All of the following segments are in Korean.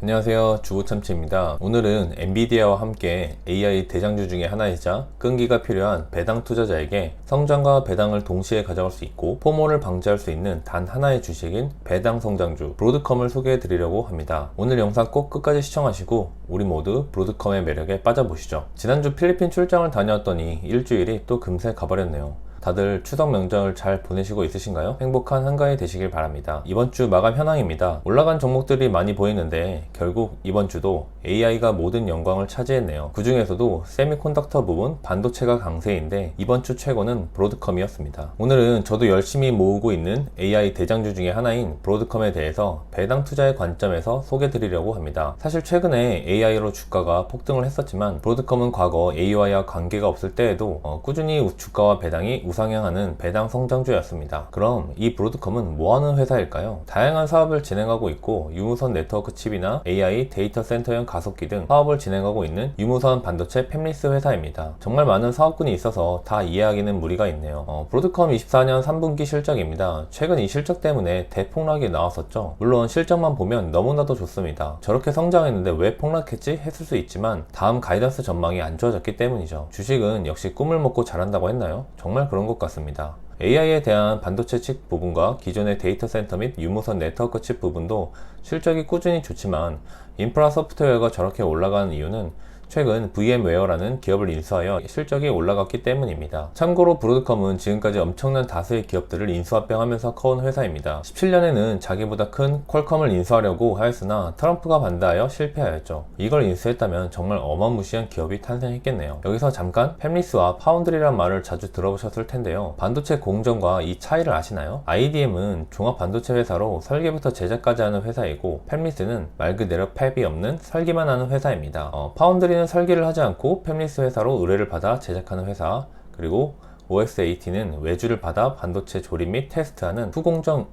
안녕하세요, 주부참치입니다. 오늘은 엔비디아와 함께 AI 대장주 중에 하나이자 끈기가 필요한 배당 투자자에게 성장과 배당을 동시에 가져갈 수 있고 포모를 방지할 수 있는 단 하나의 주식인 배당 성장주 브로드컴을 소개해 드리려고 합니다. 오늘 영상 꼭 끝까지 시청하시고 우리 모두 브로드컴의 매력에 빠져보시죠. 지난주 필리핀 출장을 다녀왔더니 일주일이 또 금세 가버렸네요. 다들 추석 명절 잘 보내시고 있으신가요? 행복한 한가위 되시길 바랍니다. 이번 주 마감 현황입니다. 올라간 종목들이 많이 보이는데 결국 이번 주도 AI가 모든 영광을 차지했네요. 그 중에서도 세미콘덕터 부분 반도체가 강세인데 이번 주 최고는 브로드컴이었습니다. 오늘은 저도 열심히 모으고 있는 AI 대장주 중에 하나인 브로드컴에 대해서 배당 투자의 관점에서 소개해 드리려고 합니다. 사실 최근에 AI로 주가가 폭등을 했었지만 브로드컴은 과거 AI와 관계가 없을 때에도 꾸준히 주가와 배당이 우상향하는 배당 성장주였습니다. 그럼 이 브로드컴은 뭐하는 회사일까요? 다양한 사업을 진행하고 있고 유무선 네트워크 칩이나 AI 데이터 센터형 가속기 등 사업을 진행하고 있는 유무선 반도체 팹리스 회사입니다. 정말 많은 사업군이 있어서 다 이해하기는 무리가 있네요. 브로드컴 24년 3분기 실적입니다. 최근 이 실적 때문에 대폭락이 나왔었죠. 물론 실적만 보면 너무나도 좋습니다. 저렇게 성장했는데 왜 폭락했지? 했을 수 있지만 다음 가이던스 전망이 안 좋아졌기 때문이죠. 주식은 역시 꿈을 먹고 자란다고 했나요? 정말 그런 것 같습니다. AI에 대한 반도체 칩 부분과 기존의 데이터 센터 및 유무선 네트워크 칩 부분도 실적이 꾸준히 좋지만 인프라 소프트웨어가 저렇게 올라가는 이유는 최근 VM웨어라는 기업을 인수하여 실적이 올라갔기 때문입니다. 참고로 브로드컴은 지금까지 엄청난 다수의 기업들을 인수합병하면서 커온 회사입니다. 17년에는 자기보다 큰 퀄컴을 인수하려고 하였으나 트럼프가 반대하여 실패하였죠. 이걸 인수했다면 정말 어마무시한 기업이 탄생했겠네요. 여기서 잠깐 팹리스와 파운드리란 말을 자주 들어보셨을 텐데요. 반도체 공정과 이 차이를 아시나요? IDM은 종합 반도체 회사로 설계부터 제작까지 하는 회사이고 팹리스는 말 그대로 팹이 없는 설계만 하는 회사입니다. 파운드리는 설계를 하지 않고 팹리스 회사로 의뢰를 받아 제작하는 회사, 그리고 OSAT는 외주를 받아 반도체 조립 및 테스트하는 후공정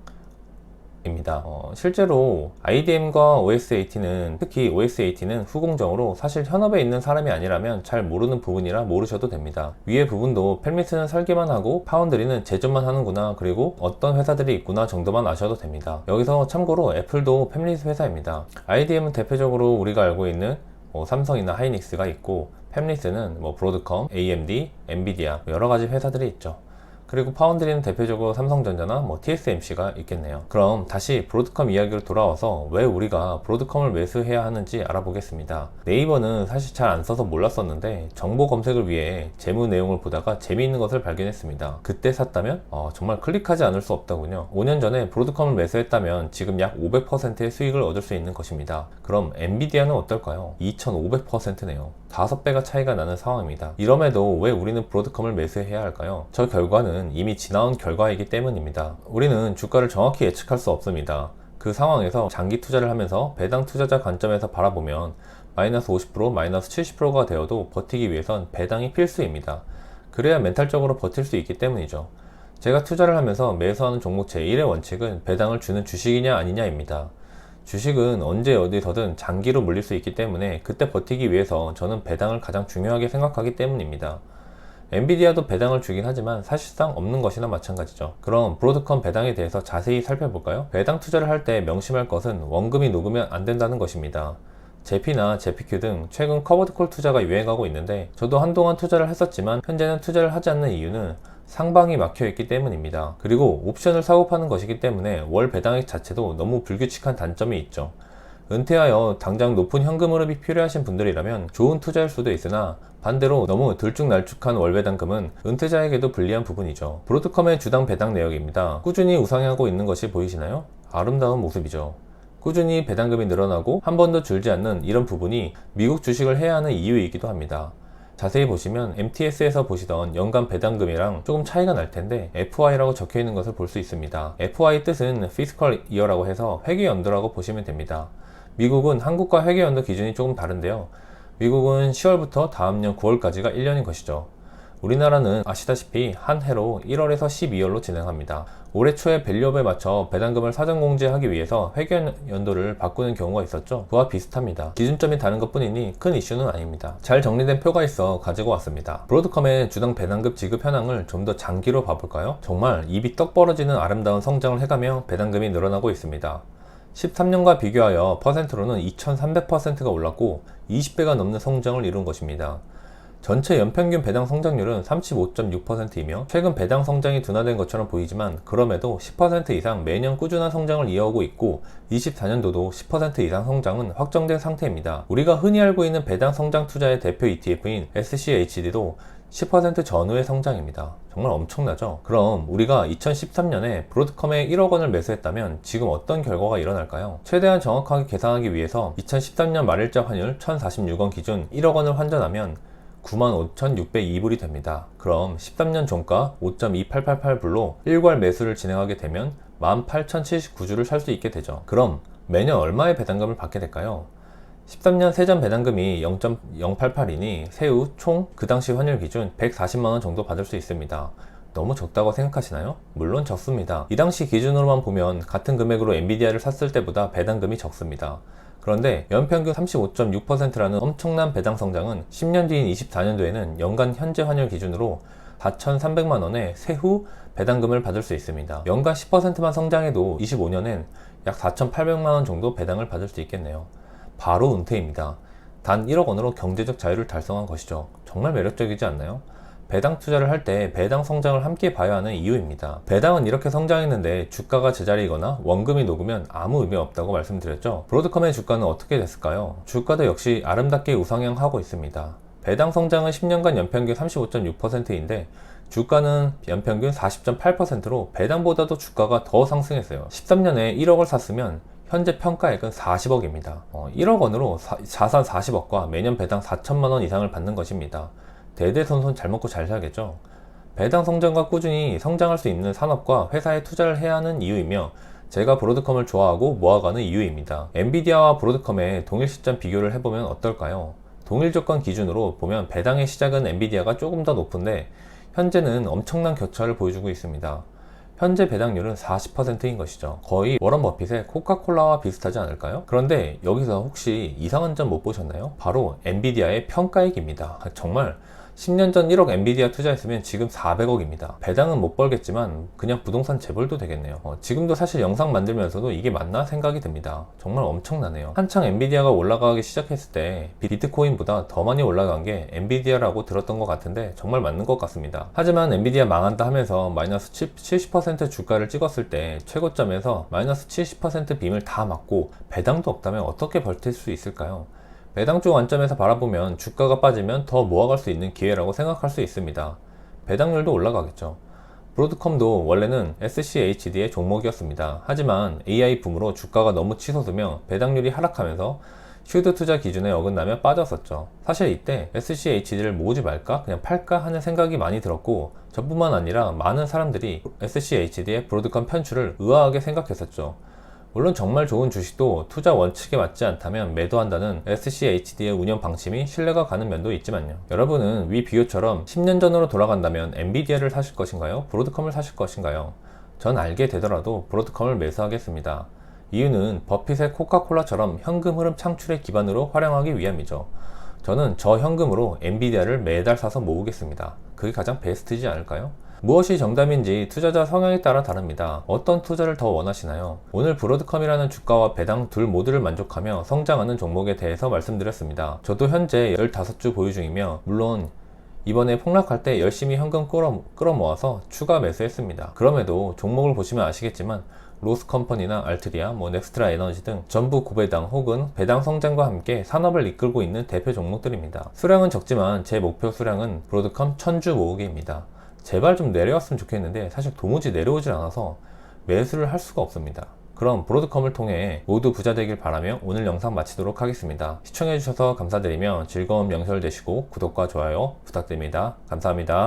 입니다. 실제로 IDM과 OSAT는 특히 OSAT는 후공정으로 사실 현업에 있는 사람이 아니라면 잘 모르는 부분이라 모르셔도 됩니다. 위의 부분도 팹리스는 설계만 하고 파운드리는 제조만 하는구나, 그리고 어떤 회사들이 있구나 정도만 아셔도 됩니다. 여기서 참고로 애플도 팹리스 회사입니다. IDM은 대표적으로 우리가 알고 있는 삼성이나 하이닉스가 있고 팹리스는 브로드컴, AMD, 엔비디아 여러가지 회사들이 있죠. 그리고 파운드리는 대표적으로 삼성전자나 TSMC가 있겠네요. 그럼 다시 브로드컴 이야기로 돌아와서 왜 우리가 브로드컴을 매수해야 하는지 알아보겠습니다. 네이버는 사실 잘 안 써서 몰랐었는데 정보 검색을 위해 재무 내용을 보다가 재미있는 것을 발견했습니다. 그때 샀다면 정말 클릭하지 않을 수 없더군요. 5년 전에 브로드컴을 매수했다면 지금 약 500%의 수익을 얻을 수 있는 것입니다. 그럼 엔비디아는 어떨까요? 2500%네요. 5배가 차이가 나는 상황입니다. 이럼에도 왜 우리는 브로드컴을 매수해야 할까요? 저 결과는 이미 지나온 결과이기 때문입니다. 우리는 주가를 정확히 예측할 수 없습니다. 그 상황에서 장기 투자를 하면서 배당 투자자 관점에서 바라보면 마이너스 50%, 마이너스 70%가 되어도 버티기 위해선 배당이 필수입니다. 그래야 멘탈적으로 버틸 수 있기 때문이죠. 제가 투자를 하면서 매수하는 종목 제1의 원칙은 배당을 주는 주식이냐 아니냐입니다. 주식은 언제 어디서든 장기로 물릴 수 있기 때문에 그때 버티기 위해서 저는 배당을 가장 중요하게 생각하기 때문입니다. 엔비디아도 배당을 주긴 하지만 사실상 없는 것이나 마찬가지죠. 그럼 브로드컴 배당에 대해서 자세히 살펴볼까요? 배당 투자를 할 때 명심할 것은 원금이 녹으면 안 된다는 것입니다. 제피나 제피큐 등 최근 커버드콜 투자가 유행하고 있는데 저도 한동안 투자를 했었지만 현재는 투자를 하지 않는 이유는 상방이 막혀있기 때문입니다. 그리고 옵션을 사고 파는 것이기 때문에 월 배당액 자체도 너무 불규칙한 단점이 있죠. 은퇴하여 당장 높은 현금 흐름이 필요하신 분들이라면 좋은 투자일 수도 있으나 반대로 너무 들쭉날쭉한 월 배당금은 은퇴자에게도 불리한 부분이죠. 브로드컴의 주당 배당 내역입니다. 꾸준히 우상향하고 있는 것이 보이시나요? 아름다운 모습이죠. 꾸준히 배당금이 늘어나고 한 번도 줄지 않는 이런 부분이 미국 주식을 해야 하는 이유이기도 합니다. 자세히 보시면 MTS에서 보시던 연간 배당금이랑 조금 차이가 날 텐데 FY라고 적혀 있는 것을 볼 수 있습니다. FY 뜻은 Fiscal Year라고 해서 회계연도라고 보시면 됩니다. 미국은 한국과 회계연도 기준이 조금 다른데요. 미국은 10월부터 다음 년 9월까지가 1년인 것이죠. 우리나라는 아시다시피 한 해로 1월에서 12월로 진행합니다. 올해 초에 밸류업에 맞춰 배당금을 사전 공제하기 위해서 회계연도를 바꾸는 경우가 있었죠. 그와 비슷합니다. 기준점이 다른 것 뿐이니 큰 이슈는 아닙니다. 잘 정리된 표가 있어 가지고 왔습니다. 브로드컴의 주당 배당금 지급 현황을 좀 더 장기로 봐볼까요? 정말 입이 떡 벌어지는 아름다운 성장을 해가며 배당금이 늘어나고 있습니다. 13년과 비교하여 퍼센트로는 2300%가 올랐고 20배가 넘는 성장을 이룬 것입니다. 전체 연평균 배당 성장률은 35.6%이며 최근 배당 성장이 둔화된 것처럼 보이지만 그럼에도 10% 이상 매년 꾸준한 성장을 이어오고 있고 24년도도 10% 이상 성장은 확정된 상태입니다. 우리가 흔히 알고 있는 배당 성장 투자의 대표 ETF인 SCHD도 10% 전후의 성장입니다. 정말 엄청나죠? 그럼 우리가 2013년에 브로드컴에 1억 원을 매수했다면 지금 어떤 결과가 일어날까요? 최대한 정확하게 계산하기 위해서 2013년 말일자 환율 1046원 기준 1억 원을 환전하면 95,602불이 됩니다. 그럼 13년 종가 5.2888불로 일괄 매수를 진행하게 되면 18,079주를 살 수 있게 되죠. 그럼 매년 얼마의 배당금을 받게 될까요? 13년 세전 배당금이 0.088이니 세후 총 그 당시 환율 기준 140만원 정도 받을 수 있습니다. 너무 적다고 생각하시나요? 물론 적습니다. 이 당시 기준으로만 보면 같은 금액으로 엔비디아를 샀을 때보다 배당금이 적습니다. 그런데 연평균 35.6%라는 엄청난 배당 성장은 10년 뒤인 24년도에는 연간 현재 환율 기준으로 4,300만원의 세후 배당금을 받을 수 있습니다. 연간 10%만 성장해도 25년엔 약 4,800만원 정도 배당을 받을 수 있겠네요. 바로 은퇴입니다. 단 1억 원으로 경제적 자유를 달성한 것이죠. 정말 매력적이지 않나요? 배당 투자를 할 때 배당 성장을 함께 봐야 하는 이유입니다. 배당은 이렇게 성장했는데 주가가 제자리이거나 원금이 녹으면 아무 의미 없다고 말씀드렸죠. 브로드컴의 주가는 어떻게 됐을까요? 주가도 역시 아름답게 우상향하고 있습니다. 배당 성장은 10년간 연평균 35.6%인데 주가는 연평균 40.8%로 배당보다도 주가가 더 상승했어요. 13년에 1억을 샀으면 현재 평가액은 40억입니다. 1억 원으로 자산 40억과 매년 배당 4천만원 이상을 받는 것입니다. 대대손손 잘 먹고 잘 살겠죠. 배당 성장과 꾸준히 성장할 수 있는 산업과 회사에 투자를 해야 하는 이유이며 제가 브로드컴을 좋아하고 모아가는 이유입니다. 엔비디아와 브로드컴의 동일 시점 비교를 해보면 어떨까요? 동일 조건 기준으로 보면 배당의 시작은 엔비디아가 조금 더 높은데 현재는 엄청난 격차를 보여주고 있습니다. 현재 배당률은 40%인 것이죠. 거의 워런 버핏의 코카콜라와 비슷하지 않을까요? 그런데 여기서 혹시 이상한 점 못 보셨나요? 바로 엔비디아의 평가액입니다. 정말 10년 전 1억 엔비디아 투자했으면 지금 400억입니다. 배당은 못 벌겠지만 그냥 부동산 재벌도 되겠네요. 지금도 사실 영상 만들면서도 이게 맞나 생각이 듭니다. 정말 엄청나네요. 한창 엔비디아가 올라가기 시작했을 때 비트코인보다 더 많이 올라간 게 엔비디아라고 들었던 것 같은데 정말 맞는 것 같습니다. 하지만 엔비디아 망한다 하면서 마이너스 70% 주가를 찍었을 때 최고점에서 마이너스 70% 빔을 다 맞고 배당도 없다면 어떻게 버틸 수 있을까요? 배당 쪽 관점에서 바라보면 주가가 빠지면 더 모아갈 수 있는 기회라고 생각할 수 있습니다. 배당률도 올라가겠죠. 브로드컴도 원래는 SCHD의 종목이었습니다. 하지만 AI 붐으로 주가가 너무 치솟으며 배당률이 하락하면서 슈드 투자 기준에 어긋나며 빠졌었죠. 사실 이때 SCHD를 모으지 말까? 그냥 팔까? 하는 생각이 많이 들었고 저뿐만 아니라 많은 사람들이 SCHD의 브로드컴 편출을 의아하게 생각했었죠. 물론 정말 좋은 주식도 투자 원칙에 맞지 않다면 매도한다는 SCHD의 운영 방침이 신뢰가 가는 면도 있지만요. 여러분은 위 비교처럼 10년 전으로 돌아간다면 엔비디아를 사실 것인가요? 브로드컴을 사실 것인가요? 전 알게 되더라도 브로드컴을 매수하겠습니다. 이유는 버핏의 코카콜라처럼 현금 흐름 창출의 기반으로 활용하기 위함이죠. 저는 저 현금으로 엔비디아를 매달 사서 모으겠습니다. 그게 가장 베스트이지 않을까요? 무엇이 정답인지 투자자 성향에 따라 다릅니다. 어떤 투자를 더 원하시나요? 오늘 브로드컴이라는 주가와 배당 둘 모두를 만족하며 성장하는 종목에 대해서 말씀드렸습니다. 저도 현재 15주 보유 중이며 물론 이번에 폭락할 때 열심히 현금 끌어모아서 추가 매수했습니다. 그럼에도 종목을 보시면 아시겠지만 로스컴퍼니나 알트리아, 넥스트라 에너지 등 전부 고배당 혹은 배당 성장과 함께 산업을 이끌고 있는 대표 종목들입니다. 수량은 적지만 제 목표 수량은 브로드컴 1000주 모으기입니다. 제발 좀 내려왔으면 좋겠는데 사실 도무지 내려오질 않아서 매수를 할 수가 없습니다. 그럼 브로드컴을 통해 모두 부자 되길 바라며 오늘 영상 마치도록 하겠습니다. 시청해주셔서 감사드리며 즐거운 명절 되시고 구독과 좋아요 부탁드립니다. 감사합니다.